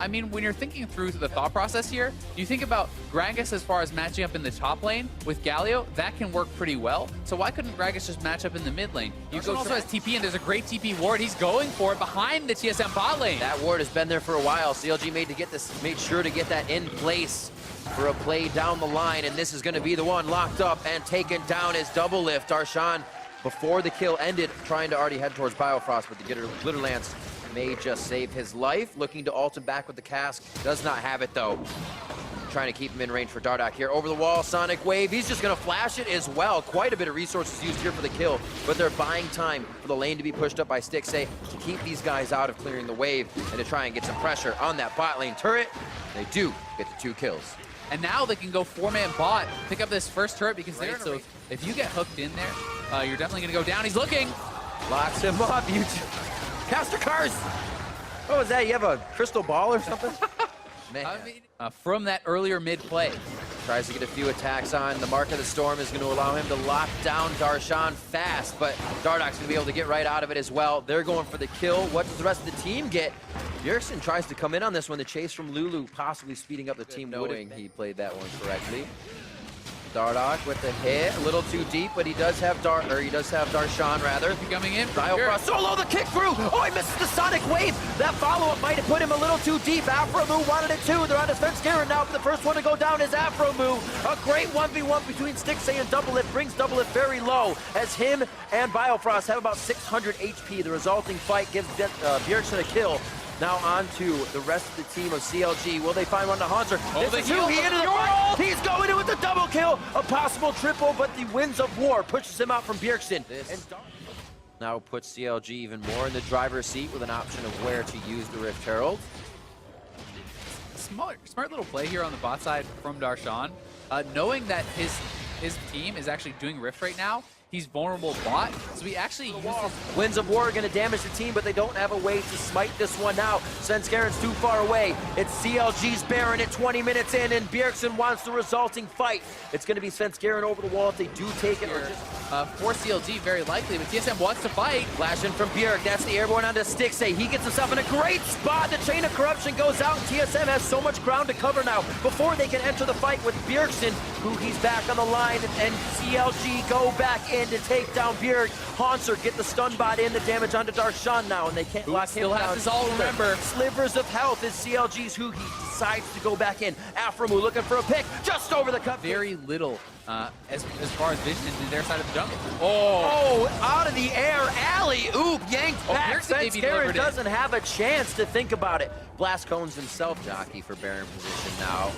I mean, when you're thinking through the thought process here, you think about Gragas as far as matching up in the top lane with Galio. That can work pretty well. So why couldn't Gragas just match up in the mid lane? You go also has TP, and there's a great TP ward. He's going for it behind the TSM bot lane. That ward has been there for a while. CLG made sure to get that in place for a play down the line, and this is going to be the one locked up and taken down as double lift. Darshan, before the kill ended, trying to already head towards Biofrost, but the Glitter Lance may just save his life. Looking to ult him back with the cask. Does not have it, though. Trying to keep him in range for Dardoch here. Over the wall, Sonic Wave. He's just going to flash it as well. Quite a bit of resources used here for the kill, but they're buying time for the lane to be pushed up by Stixxay to keep these guys out of clearing the wave and to try and get some pressure on that bot lane turret. They do get the 2 kills. And now they can go 4-man bot, pick up this first turret because they're so if you get hooked in there, you're definitely going to go down. He's looking. Locks him up. Caster Cars! What was that? You have a crystal ball or something? Man. I mean, from that earlier mid play. Tries to get a few attacks on. The Mark of the Storm is going to allow him to lock down Darshan fast, but Dardoch's going to be able to get right out of it as well. They're going for the kill. What does the rest of the team get? Bjergsen tries to come in on this one. The chase from Lulu possibly speeding up the team, knowing he played that one correctly. Dardoch with the hit, a little too deep, but he does have Darshan rather. Coming in. Biofrost solo the kick through. Oh, he misses the Sonic Wave. That follow-up might have put him a little too deep. Afromoo wanted it too. They're on defense Garen now, but the first one to go down is Afromoo. A great 1v1 between Stixxay and Doublelift brings Doublelift very low, as him and Biofrost have about 600 HP. The resulting fight gives Bjergsen a kill. Now on to the rest of the team of CLG. Will they find one to Hanser? Oh, this is who he into the fight. He's going in with the double kill. A possible triple, but the Winds of War pushes him out from Bjergsen. Now puts CLG even more in the driver's seat with an option of where to use the Rift Herald. Smart little play here on the bot side from Darshan. Knowing that his team is actually doing Rift right now, he's vulnerable bot, so he actually uses... Winds of War are going to damage the team, but they don't have a way to smite this one now. Svenskaren's too far away. It's CLG's Baron at 20 minutes in, and Bjergsen wants the resulting fight. It's going to be Svenskaren over the wall if they do take it. For CLG, very likely, but TSM wants to fight. Flash in from Bjerg. That's the airborne onto Stixxay. He gets himself in a great spot. The Chain of Corruption goes out, and TSM has so much ground to cover now before they can enter the fight with Bjergsen, who he's back on the line, and CLG go back in to take down Bjerg. Hanser get the stun bot in, the damage onto Darshan now, and they can't lock him down. Still has his all, remember. Slivers of health is CLG's who he decides to go back in. Afromoo looking for a pick, just over the cut. Very little as far as vision into their side of the jungle. Oh, out of the air, alley-oop, yanked back. Svenskaren doesn't have a chance to think about it. Blast Cones himself jockey for Baron position now.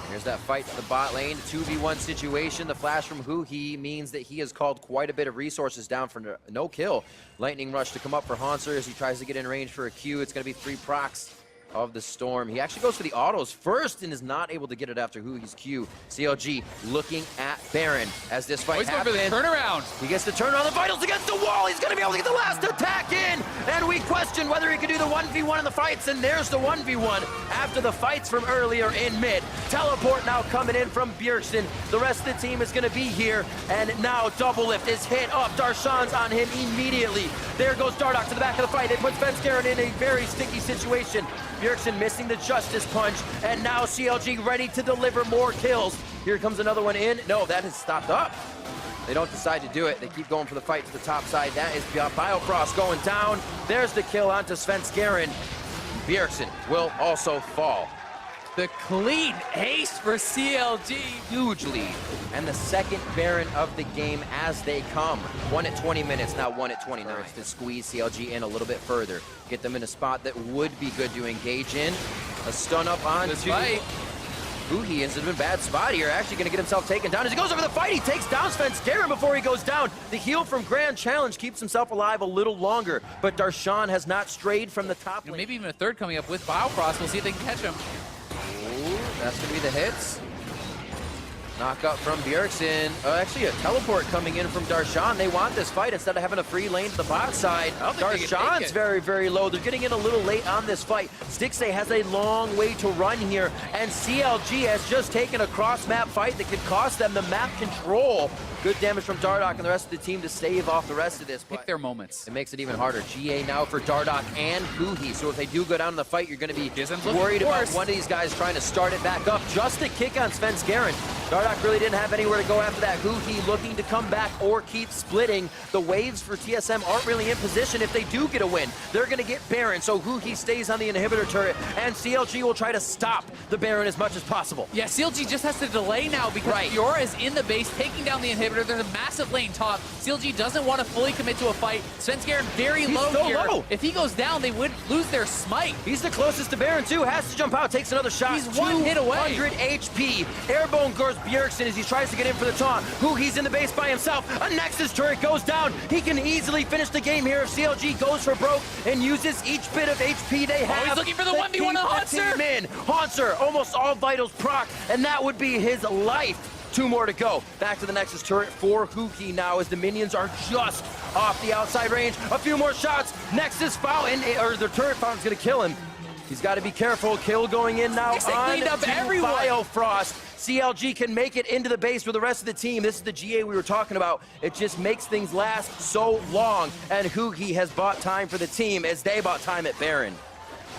Here's that fight to the bot lane, 2v1 situation. The flash from Huhi means that he has called quite a bit of resources down for no kill. Lightning Rush to come up for Hanser as he tries to get in range for a Q. It's going to be 3 procs of the Storm. He actually goes for the autos first and is not able to get it after Huhi's Q. CLG looking at Baron as this fight happens. Going for the turnaround. He gets the turnaround. The Vitals against the wall. He's going to be able to get the last attack in. And we question whether he can do the 1v1 in the fights. And there's the 1v1 after the fights from earlier in mid. Teleport now coming in from Bjergsen. The rest of the team is going to be here. And now Doublelift is hit up. Darshan's on him immediately. There goes Dardoch to the back of the fight. It puts Svenskaren in a very sticky situation. Bjergsen missing the Justice Punch, and now CLG ready to deliver more kills. Here comes another one in. No, that has stopped up. They don't decide to do it. They keep going for the fight to the top side. That is Biofrost going down. There's the kill onto Svenskaren. Bjergsen will also fall. The clean ace for CLG. Huge lead. And the second Baron of the game as they come. One at 20 minutes, now one at 29. To squeeze CLG in a little bit further. Get them in a spot that would be good to engage in. A stun up on Huhi is in a bad spot here. Actually going to get himself taken down. As he goes over the fight, he takes down Svenskaren before he goes down. The heal from Grand Challenge keeps himself alive a little longer. But Darshan has not strayed from the top lane. Maybe even a third coming up with Biofrost. We'll see if they can catch him. Ooh, that's going to be the hits. Knock up from Bjergsen. Actually, a teleport coming in from Darshan. They want this fight instead of having a free lane to the bot side. Darshan's very, very low. They're getting in a little late on this fight. Stixxay has a long way to run here, and CLG has just taken a cross-map fight that could cost them the map control. Good damage from Dardoch and the rest of the team to stave off the rest of this. Pick their moments. It makes it even harder. GA now for Dardoch and Huhi. So if they do go down in the fight, you're going to be worried about one of these guys trying to start it back up. Just a kick on Svenskeren. Dardoch really didn't have anywhere to go after that. Huhi looking to come back or keep splitting. The waves for TSM aren't really in position. If they do get a win, they're going to get Baron. So Huhi stays on the inhibitor turret, and CLG will try to stop the Baron as much as possible. Yeah, CLG just has to delay now because Fiora is in the base, taking down the inhibitor. There's a massive lane top. CLG doesn't want to fully commit to a fight. Svenskeren very low here. Low. If he goes down, they would lose their smite. He's the closest to Baron too. Has to jump out, takes another shot. He's one hit away. 200 HP. Airborne goes Bjergsen as he tries to get in for the taunt. Huhi's in the base by himself. A Nexus turret goes down. He can easily finish the game here if CLG goes for broke and uses each bit of HP they have. Oh, he's looking for the 1v1 on Hauntzer. Hauntzer, almost all vitals proc, and that would be his life. 2 more to go. Back to the Nexus turret for Huhi now as the minions are just off the outside range. A few more shots. Nexus fountain, or the turret fountain's gonna kill him. He's got to be careful. Kill going in now on Biofrost. CLG can make it into the base with the rest of the team. This is the GA we were talking about. It just makes things last so long. And Huhi has bought time for the team as they bought time at Baron.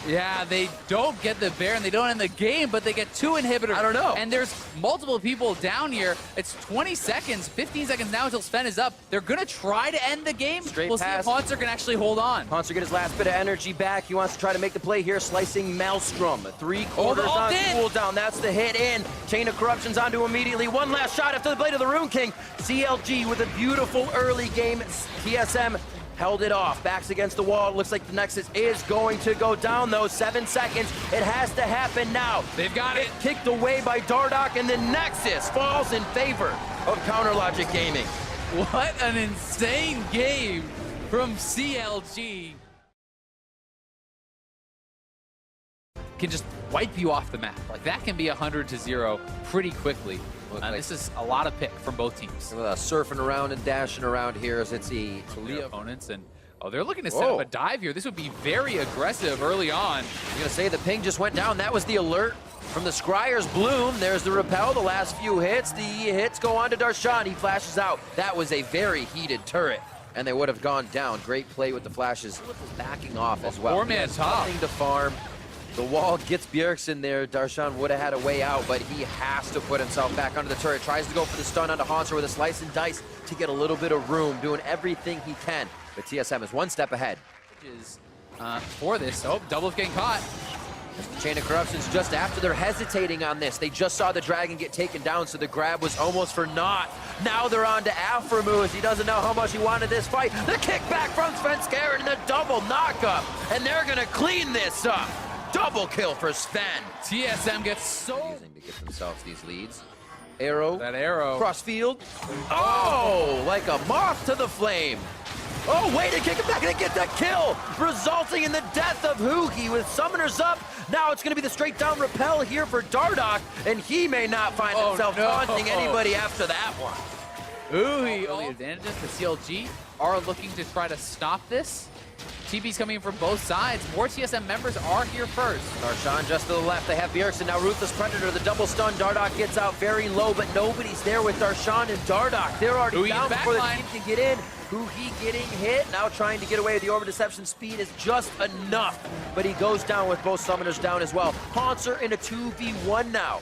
Yeah, they don't get the Baron, they don't end the game, but they get 2 inhibitors. I don't know. And there's multiple people down here. It's 20 seconds, 15 seconds now until Sven is up. They're gonna try to end the game. We'll see if Hauntzer can actually hold on. Hauntzer get his last bit of energy back. He wants to try to make the play here, slicing Maelstrom. 3/4 on cooldown. That's the hit in. Chain of Corruption's onto immediately. One last shot after the Blade of the Rune King. CLG with a beautiful early game. TSM held it off. Backs against the wall. Looks like the Nexus is going to go down, though. 7 seconds. It has to happen now. They've got it. Kicked away by Dardoch, and the Nexus falls in favor of Counter Logic Gaming. What an insane game from CLG. Can just wipe you off the map. Like, that can be 100-0 pretty quickly. This is a lot of pick from both teams. Surfing around and dashing around here as it's the opponents, and they're looking to set up a dive here. This would be very aggressive early on. I'm gonna say the ping just went down. That was the alert from the Scryer's Bloom. There's the repel, the last few hits. The hits go on to Darshan. He flashes out. That was a very heated turret, and they would have gone down. Great play with the flashes. Backing off as well. 4-man top. Nothing to farm. The wall gets Bjergsen there. Darshan would have had a way out, but he has to put himself back under the turret. Tries to go for the stun onto Hauntzer with a slice and dice to get a little bit of room, doing everything he can. But TSM is 1 step ahead. For this. Oh, double getting caught. Chain of Corruption's just after. They're hesitating on this. They just saw the dragon get taken down, so the grab was almost for naught. Now they're on to Aframu as he doesn't know how much he wanted this fight. The kickback from Svenskeren and the double knockup, and they're gonna clean this up. Double kill for Sven. TSM gets so using to get themselves these leads. Arrow. That arrow. Crossfield. Oh, like a moth to the flame. Oh, way to kick it back and get that kill, resulting in the death of Huhi with summoners up. Now it's going to be the straight down repel here for Dardoch, and he may not find himself taunting anybody after that one. Huhi. Early advantages. The CLG are looking to try to stop this. TP's coming in from both sides. More TSM members are here first. Darshan just to the left. They have Bjergsen. Now Ruthless Predator, the double stun. Dardoch gets out very low, but nobody's there with Darshan and Dardoch. They're already down before the team can get in. Huhi getting hit. Now trying to get away with the Orb Deception. Speed is just enough, but he goes down with both summoners down as well. Hauntzer in a 2v1 now.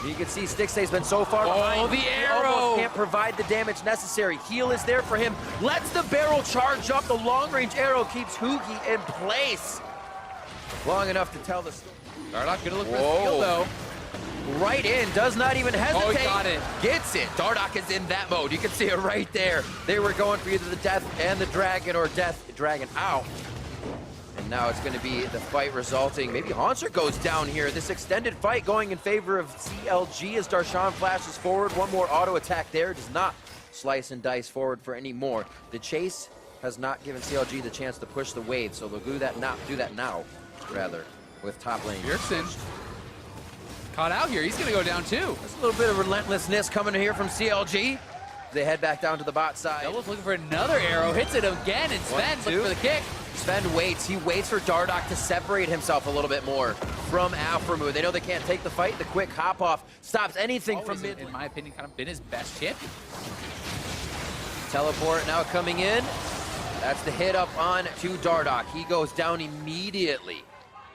You can see Stixxay's been so far behind. Oh, the arrow! Almost can't provide the damage necessary. Heal is there for him. Lets the barrel charge up. The long-range arrow keeps Huhi in place. Long enough to tell the story. Dardoch gonna look for the steal, though. Right in, does not even hesitate. Oh, he got it. Gets it. Dardoch is in that mode. You can see it right there. They were going for either the death and the dragon, or death, dragon out. And now it's going to be the fight resulting. Maybe Hauntzer goes down here. This extended fight going in favor of CLG as Darshan flashes forward. One more auto attack there. Does not slice and dice forward for any more. The chase has not given CLG the chance to push the wave, so they'll do that now, rather, with top lane. Bjergsen caught out here. He's going to go down too. There's a little bit of relentlessness coming here from CLG. They head back down to the bot side. Double's looking for another arrow, hits it again, and Sven looking for the kick. Sven waits. He waits for Dardoch to separate himself a little bit more from Aframu. They know they can't take the fight. The quick hop off stops anything from mid. In my opinion, kind of been his best champion. Teleport now coming in. That's the hit up on to Dardoch. He goes down immediately.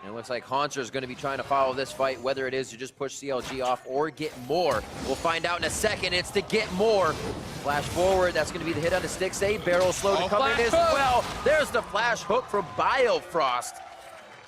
And it looks like Haunter is going to be trying to follow this fight, whether it is to just push CLG off or get more. We'll find out in a second. It's to get more. Flash forward. That's going to be the hit on the Stixxay. Barrel slow to come in as well. There's the flash hook from Biofrost.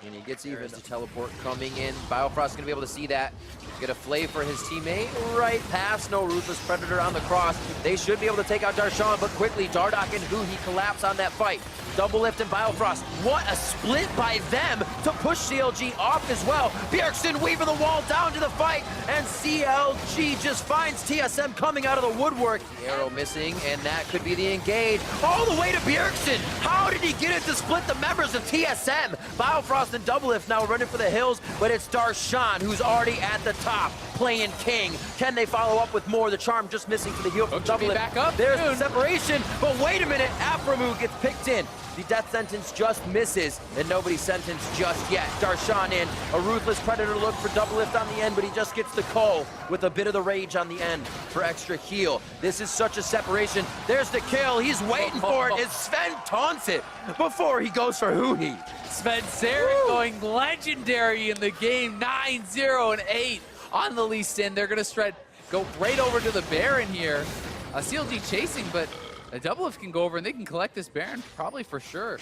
And he gets even to teleport coming in. Biofrost is going to be able to see that. Get a flay for his teammate right past. No Ruthless Predator on the cross. They should be able to take out Darshan, but quickly Dardoch and Huhi collapse on that fight. Double lift and Biofrost. What a split by them to push CLG off as well. Bjergsen weaving the wall down to the fight, and CLG just finds TSM coming out of the woodwork. The arrow missing, and that could be the engage. All the way to Bjergsen. How did he get it to split the members of TSM? Biofrost and Double Lift now running for the hills, but it's Darshan who's already at the top, playing king. Can they follow up with more? The charm just missing for the heal from Double Lift. Back up. There's the separation, but wait a minute. Aframu gets picked in. The death sentence just misses, and nobody's sentenced just yet. Darshan in. A Ruthless Predator look for Double Lift on the end, but he just gets the call with a bit of the rage on the end for extra heal. This is such a separation. There's the kill. He's waiting for it as Sven taunts it before he goes for Huhi. Sven Saren going legendary in the game. 9-0 and 8 on the Lee Sin. They're going to go right over to the Baron here. CLG chasing, but a Double Lift can go over and they can collect this Baron probably for sure.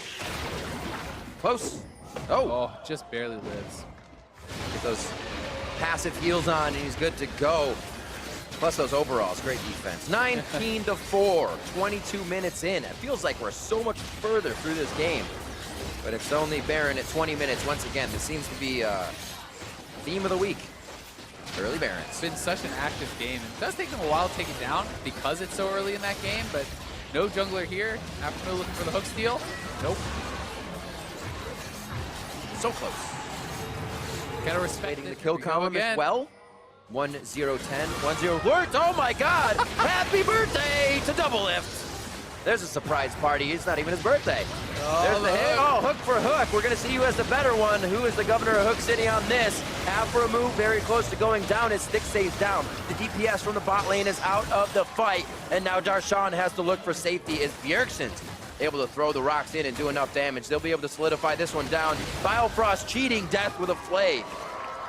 Close. Oh, just barely lives. Get those passive heals on and he's good to go. Plus those overalls, great defense. 19-4, 22 minutes in. It feels like we're so much further through this game. But it's only Baron at 20 minutes. Once again, this seems to be theme of the week. Early Barons. It's been such an active game. It does take them a while to take it down because it's so early in that game, but no jungler here. Afternoon looking for the hook steal. Nope. So close. Gotta respect the kill column as well. 1-0-10. 1-0 alert. Oh my god! Happy birthday to Double Lift. There's a surprise party. It's not even his birthday. There's the hit. Oh, hook for hook. We're going to see who has the better one. Who is the governor of Hook City on this? Aframu very close to going down. His Stixxay's down. The DPS from the bot lane is out of the fight. And now Darshan has to look for safety as Bjergsen's able to throw the rocks in and do enough damage. They'll be able to solidify this one down. Biofrost cheating death with a flay.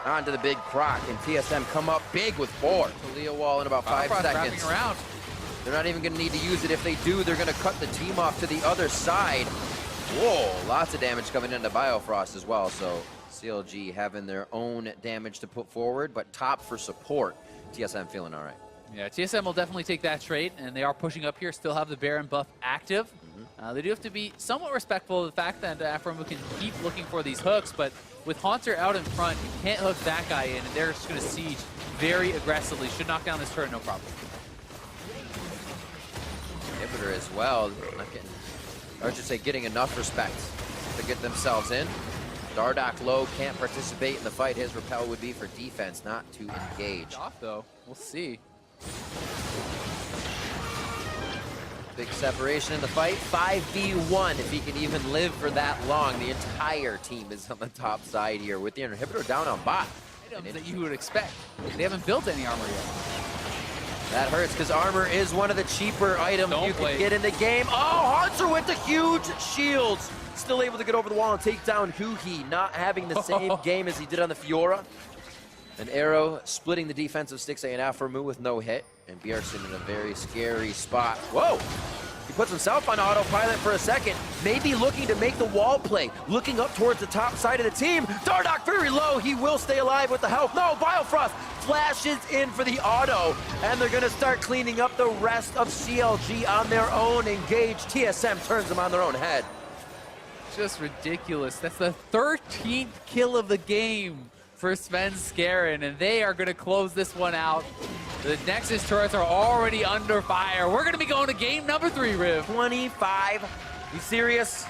Onto the big proc, and TSM come up big with 4. Talia wall in about 5 seconds. Around. They're not even going to need to use it. If they do, they're going to cut the team off to the other side. Whoa, lots of damage coming into Biofrost as well. So CLG having their own damage to put forward, but top for support. TSM feeling all right. Yeah, TSM will definitely take that trade, and they are pushing up here, still have the Baron buff active. They do have to be somewhat respectful of the fact that Aframu can keep looking for these hooks, but with Haunter out in front, you can't hook that guy in, and they're just going to siege very aggressively. Should knock down this turret, no problem. Inhibitor as well, not getting, or I should say getting enough respect to get themselves in. Dardoch low, can't participate in the fight. His repel would be for defense, not to engage. Off though, we'll see. Big separation in the fight, 5v1 if he can even live for that long. The entire team is on the top side here with the inhibitor down on bot. Items that you would expect. They haven't built any armor yet. That hurts because armor is one of the cheaper items you can get in the game. Oh, Haunter with the huge shields. Still able to get over the wall and take down Huhi, not having the same game as he did on the Fiora. An arrow splitting the defensive Stixxay and Aframu with no hit. And Bjergsen in a very scary spot. Whoa! He puts himself on autopilot for a second, maybe looking to make the wall play, looking up towards the top side of the team. Dardoch very low, he will stay alive with the health. No, Biofrost flashes in for the auto, and they're gonna start cleaning up the rest of CLG on their own. Engage, TSM turns them on their own head. Just ridiculous. That's the 13th kill of the game for Sven Saren, and they are gonna close this one out. The Nexus turrets are already under fire. We're going to be going to game number 3, Riv. 25. You serious?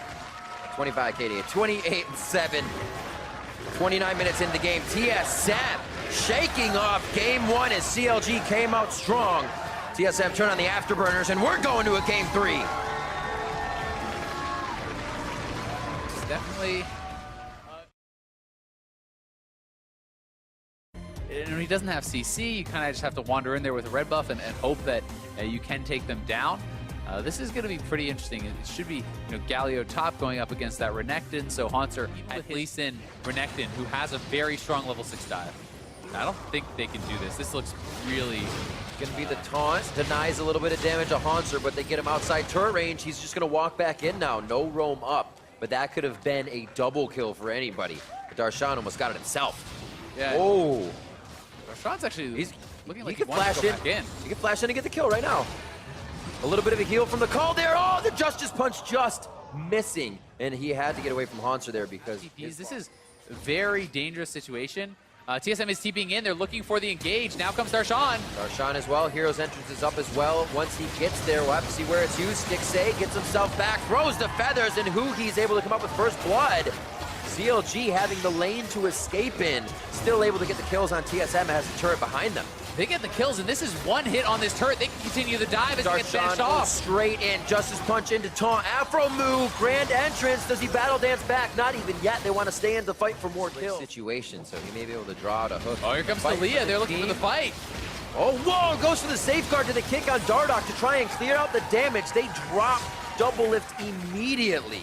25 KD. 28-7. 29 minutes in the game. TSM shaking off game one as CLG came out strong. TSM turn on the afterburners, and we're going to a game 3. It's definitely... when he doesn't have CC, you kind of just have to wander in there with a red buff and hope that you can take them down. This is going to be pretty interesting. It should be, Galio top going up against that Renekton, so Haunter at least in Renekton, who has a very strong level 6 dive. I don't think they can do this. This looks really... Going to be the taunt, denies a little bit of damage to Haunter, but they get him outside turret range. He's just going to walk back in now, no roam up. But that could have been a double kill for anybody. But Darshan almost got it himself. Yeah. Oh. Darshan's actually looking like he can flash in. He can flash in and get the kill right now. A little bit of a heal from the call there. Oh, the Justice Punch just missing. And he had to get away from Haunter there because... This is a very dangerous situation. TSM is TPing in. They're looking for the engage. Now comes Darshan. Darshan as well. Hero's entrance is up as well. Once he gets there, we'll have to see where it's used. Stixay gets himself back, throws the feathers, and who he's able to come up with first blood. CLG having the lane to escape in. Still able to get the kills on TSM as the turret behind them. They get the kills, and this is one hit on this turret. They can continue the dive as he gets dashed off. Straight in. Justice Punch into taunt. Afro move. Grand entrance. Does he battle dance back? Not even yet. They want to stay in the fight for more kills. Situation, so he may be able to draw out a hook. Oh, here comes Talia. They're looking for the fight. Oh, whoa! Goes for the safeguard to the kick on Dardoch to try and clear out the damage. They drop double lift immediately.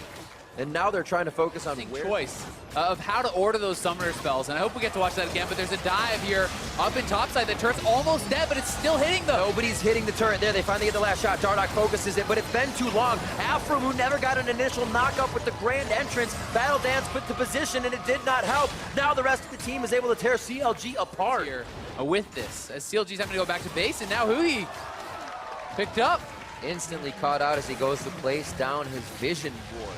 And now they're trying to focus on choice of how to order those summoner spells. And I hope we get to watch that again, but there's a dive here up in topside. The turret's almost dead, but it's still hitting them. Nobody's hitting the turret there. They finally get the last shot. Dardoch focuses it, but it's been too long. Afro, who never got an initial knockup with the grand entrance, Battle Dance put to position, and it did not help. Now the rest of the team is able to tear CLG apart. Here, with this, as CLG's having to go back to base, and now Hui picked up. Instantly caught out as he goes to place down his vision board.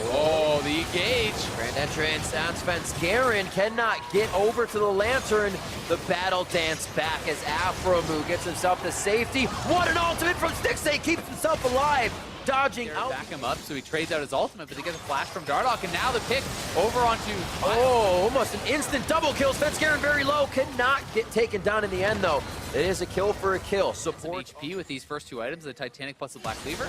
Oh, the engage. Grand entrance on Svenskeren cannot get over to the lantern. The battle dance back as Afromu gets himself to safety. What an ultimate from Stixay, keeps himself alive. Dodging out. Back him up, so he trades out his ultimate, but he gets a flash from Dardoch, and now the pick over onto... Oh, almost an instant double kill. Svenskeren very low, cannot get taken down in the end, though. It is a kill for a kill. Support HP with these first two items, the Titanic plus the Black Cleaver.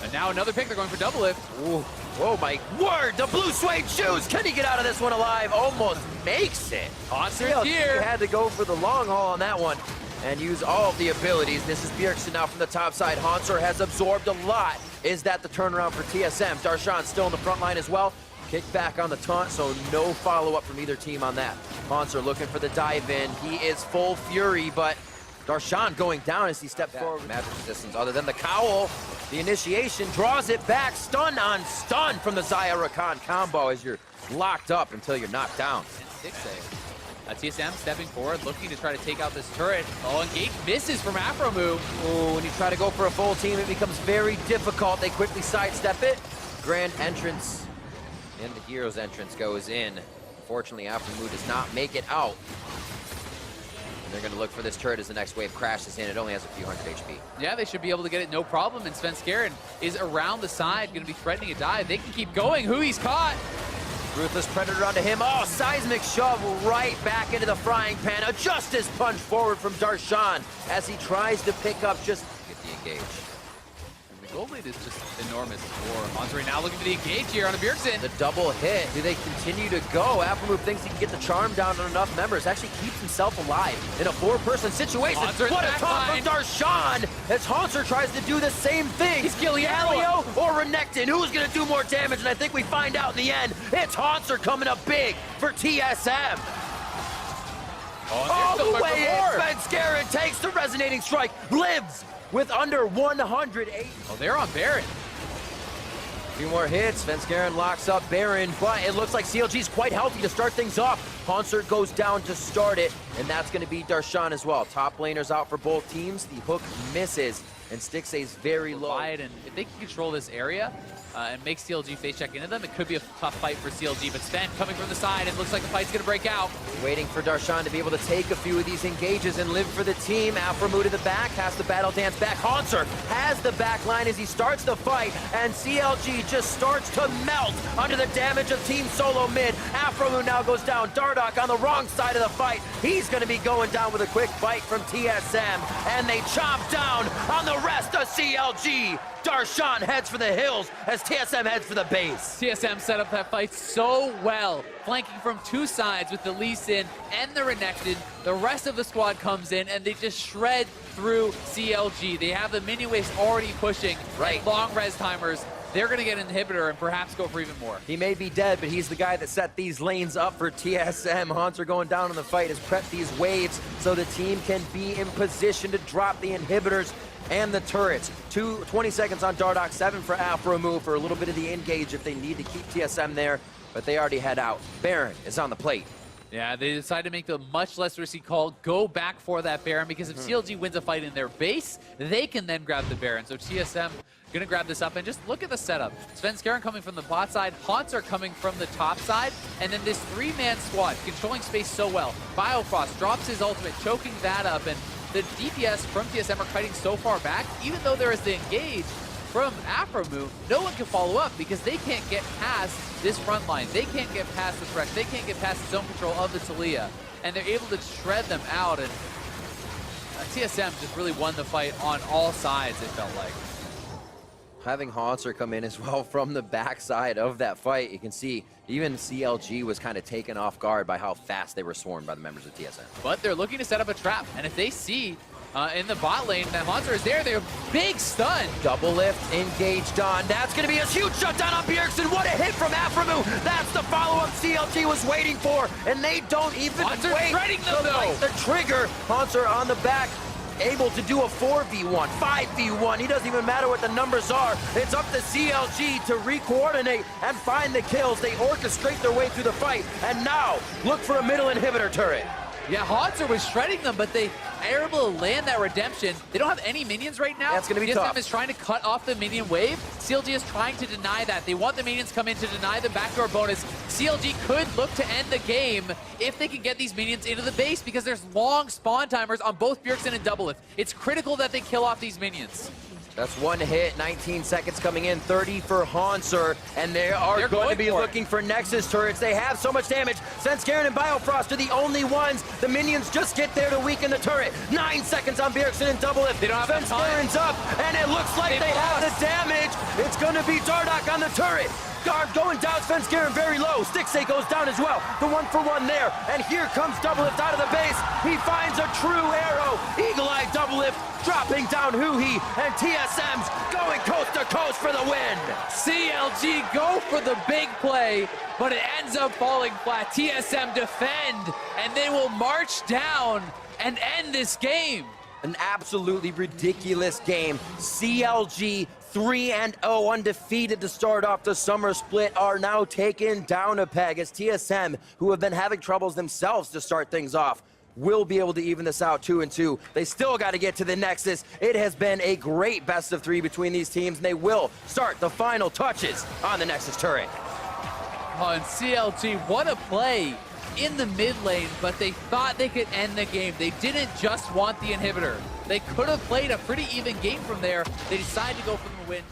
And now another pick, they're going for double lift. Ooh. Oh my word, the blue suede shoes. Can he get out of this one alive? Almost makes it. Haunter's here. He had to go for the long haul on that one and use all of the abilities. This is Bjergsen now from the top side. Haunter has absorbed a lot. Is that the turnaround for TSM? Darshan still in the front line as well. Kick back on the taunt, so no follow-up from either team on that. Haunter looking for the dive in. He is full fury, but Darshan going down as he steps forward. Magic resistance other than the cowl. The initiation draws it back. Stun on stun from the Zaya Rakan combo as you're locked up until you're knocked down. TSM stepping forward, looking to try to take out this turret. Oh, engage misses from Afromu. Oh, when you try to go for a full team, it becomes very difficult. They quickly sidestep it. Grand entrance, and the hero's entrance goes in. Unfortunately, Afromu does not make it out. And they're going to look for this turret as the next wave crashes in. It only has a few hundred HP. Yeah, they should be able to get it no problem. And Svenskeren is around the side, going to be threatening a dive. They can keep going. Hui's caught. Ruthless Predator onto him. Oh, seismic shove right back into the frying pan. A Justice Punch forward from Darshan as he tries to pick up just get the engage. The gold lead is just enormous for Haunter. Now looking for the engage here on a Bjergsen. The double hit. Do they continue to go? Aftermove thinks he can get the charm down on enough members. Actually keeps himself alive in a four-person situation. What a taunt from Darshan as Haunter tries to do the same thing. He's killing Galio or Renekton. Who's going to do more damage? And I think we find out in the end. It's Haunter coming up big for TSM. All the way in. Svenskeren takes the resonating strike. Lives with under 108. Oh, they're on Baron. A few more hits. Svenskeren locks up Baron, but it looks like CLG's quite healthy to start things off. Haunter goes down to start it, and that's going to be Darshan as well. Top laners out for both teams. The hook misses, and Stixay's very low. And if they can control this area, and make CLG face check into them. It could be a tough fight for CLG, but Sven coming from the side, it looks like the fight's gonna break out. Waiting for Darshan to be able to take a few of these engages and live for the team. Afromu to the back, has the battle dance back. Haunter has the back line as he starts the fight, and CLG just starts to melt under the damage of Team Solo mid. Afromu now goes down. Dardoch on the wrong side of the fight. He's gonna be going down with a quick bite from TSM, and they chomp down on the rest of CLG. Darshan heads for the hills as TSM heads for the base. TSM set up that fight so well, flanking from two sides with the Lee Sin and the Renekton. The rest of the squad comes in and they just shred through CLG. They have the minion waves already pushing, right? Long res timers. They're gonna get an inhibitor and perhaps go for even more. He may be dead, but he's the guy that set these lanes up for TSM. Haunter going down in the fight has prepped these waves so the team can be in position to drop the inhibitors and the turrets. 20 seconds on Dardoch, 7 for Afromu for a little bit of the engage if they need to keep TSM there, but they already head out. Baron is on the plate. Yeah, they decide to make the much less risky call, go back for that Baron, because if CLG wins a fight in their base, they can then grab the Baron. So TSM gonna grab this up, and just look at the setup. Sven Skaren coming from the bot side, Haunter coming from the top side, and then this three-man squad controlling space so well. Biofrost drops his ultimate, choking that up, and the DPS from TSM are kiting so far back, even though there is the engage from Afromu, no one can follow up because they can't get past this front line. They can't get past the Thresh. They can't get past the zone control of the Taliyah. And they're able to shred them out, and TSM just really won the fight on all sides, it felt like. Having Haunter come in as well from the backside of that fight, you can see even CLG was kind of taken off guard by how fast they were swarmed by the members of TSM. But they're looking to set up a trap, and if they see in the bot lane that Haunter is there, they're big stun. Double lift engaged on. That's going to be a huge shutdown on Bjergsen. What a hit from Afromu. That's the follow-up CLG was waiting for, and they don't even Haunter wait shredding them, to light the trigger. Haunter on the back, able to do a 4v1, 5v1. He doesn't even matter what the numbers are. It's up to CLG to re-coordinate and find the kills. They orchestrate their way through the fight, and now look for a middle inhibitor turret. Yeah, Haunter was shredding them, but they are able to land that redemption. They don't have any minions right now. That's going to be TSM tough. is trying to cut off the minion wave. CLG is trying to deny that. They want the minions come in to deny the backdoor bonus. CLG could look to end the game if they can get these minions into the base, because there's long spawn timers on both Bjergsen and Doublelift. It's critical that they kill off these minions. That's one hit, 19 seconds coming in, 30 for Haunter, and they're going to be looking for Nexus turrets. They have so much damage. Sven Skaren and Biofrost are the only ones. The minions just get there to weaken the turret. 9 seconds on Bjergsen and Doublelift. They don't have Sven Skaren's up, and it looks like they have the damage. It's going to be Dardoch on the turret. Guard going down, Sven Skaren very low. Stixay goes down as well. The 1-for-1 there, and here comes Doublelift out of the base. He finds a true arrow. Eagle-Eye Doublelift dropping down Huhi, and TSM's going coast to coast for the win. CLG go for the big play, but it ends up falling flat. TSM defend, and they will march down and end this game. An absolutely ridiculous game. CLG 3-0 undefeated to start off the summer split are now taken down a peg as TSM, who have been having troubles themselves to start things off, will be able to even this out 2-2. They still got to get to the Nexus. It has been a great best of 3 between these teams, and they will start the final touches on the Nexus turret. Oh, and CLG, what a play in the mid lane, but they thought they could end the game. They didn't just want the inhibitor. They could have played a pretty even game from there. They decided to go for the win.